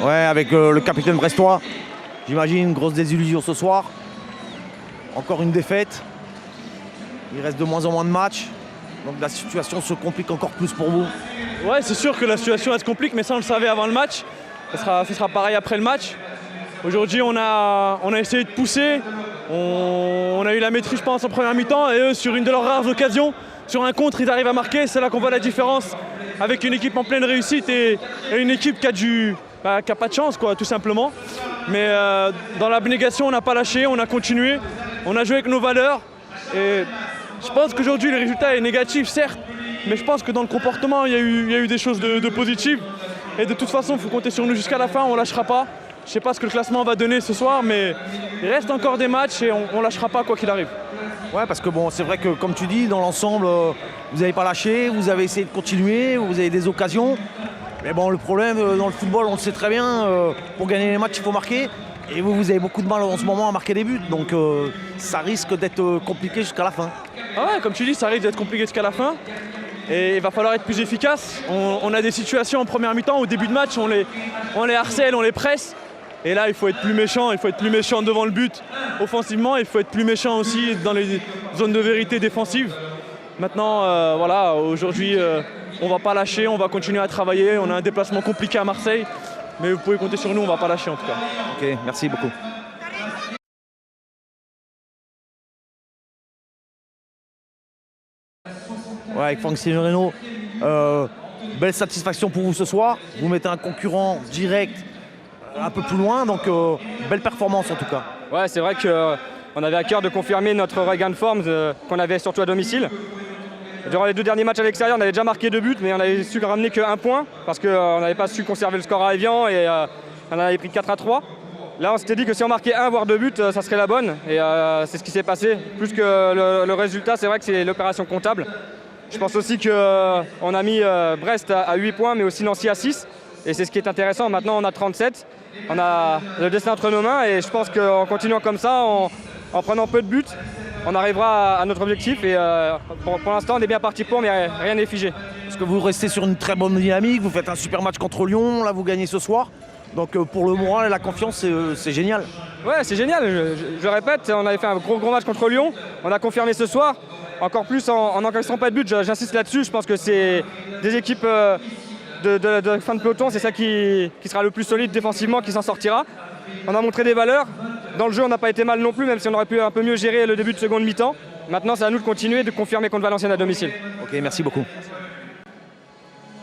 Ouais, avec le capitaine brestois, j'imagine une grosse désillusion ce soir. Encore une défaite. Il reste de moins en moins de matchs. Donc la situation se complique encore plus pour vous. Ouais, c'est sûr que la situation elle se complique, mais ça on le savait avant le match. Ce sera pareil après le match. Aujourd'hui on a essayé de pousser. On a eu la maîtrise je pense en première mi-temps et eux sur une de leurs rares occasions, sur un contre ils arrivent à marquer. C'est là qu'on voit la différence avec une équipe en pleine réussite et une équipe qui a pas de chance quoi, tout simplement. Mais dans l'abnégation on n'a pas lâché, on a continué, on a joué avec nos valeurs. Et je pense qu'aujourd'hui le résultat est négatif certes, mais je pense que dans le comportement il y a eu des choses de positives. Et de toute façon il faut compter sur nous jusqu'à la fin, on ne lâchera pas. Je ne sais pas ce que le classement va donner ce soir, mais il reste encore des matchs et on ne lâchera pas quoi qu'il arrive. Ouais, parce que bon, c'est vrai que comme tu dis, dans l'ensemble, vous n'avez pas lâché, vous avez essayé de continuer, vous avez des occasions. Mais bon, le problème dans le football, on le sait très bien, pour gagner les matchs, il faut marquer. Et vous avez beaucoup de mal en ce moment à marquer des buts, donc ça risque d'être compliqué jusqu'à la fin. Ah ouais, comme tu dis, ça risque d'être compliqué jusqu'à la fin. Et il va falloir être plus efficace. On a des situations en première mi-temps, au début de match, on les harcèle, on les presse. Et là, il faut être plus méchant, il faut être plus méchant devant le but offensivement, il faut être plus méchant aussi dans les zones de vérité défensives. Maintenant, voilà, aujourd'hui, on ne va pas lâcher, on va continuer à travailler. On a un déplacement compliqué à Marseille, mais vous pouvez compter sur nous, on ne va pas lâcher en tout cas. Ok, merci beaucoup. Ouais, avec Franck Signorino, belle satisfaction pour vous ce soir. Vous mettez un concurrent direct un peu plus loin, donc belle performance en tout cas. Ouais, c'est vrai qu'on avait à cœur de confirmer notre regain de forme qu'on avait surtout à domicile. Durant les 2 derniers matchs à l'extérieur, on avait déjà marqué 2 buts, mais on n'avait su ramener que 1 point parce qu'on n'avait pas su conserver le score à Evian et on avait pris 4-3. Là, on s'était dit que si on marquait 1 voire 2 buts, ça serait la bonne et c'est ce qui s'est passé. Plus que le résultat, c'est vrai que c'est l'opération comptable. Je pense aussi qu'on a mis Brest à 8 points, mais aussi Nancy à 6. Et c'est ce qui est intéressant. Maintenant, on a 37. On a le destin entre nos mains. Et je pense qu'en continuant comme ça, en prenant peu de buts, on arrivera à notre objectif. Et pour l'instant, on est bien parti pour, mais rien n'est figé. Parce que vous restez sur une très bonne dynamique. Vous faites un super match contre Lyon. Là, vous gagnez ce soir. Donc pour le moral et la confiance, c'est génial. Ouais, c'est génial. Je répète, on avait fait un gros match contre Lyon. On a confirmé ce soir. Encore plus en n'encaissant pas de but, j'insiste là-dessus. Je pense que c'est des équipes de fin de peloton, c'est ça qui sera le plus solide défensivement, qui s'en sortira. On a montré des valeurs. Dans le jeu, on n'a pas été mal non plus, même si on aurait pu un peu mieux gérer le début de seconde mi-temps. Maintenant, c'est à nous de continuer, de confirmer contre Valenciennes à domicile. Ok, merci beaucoup.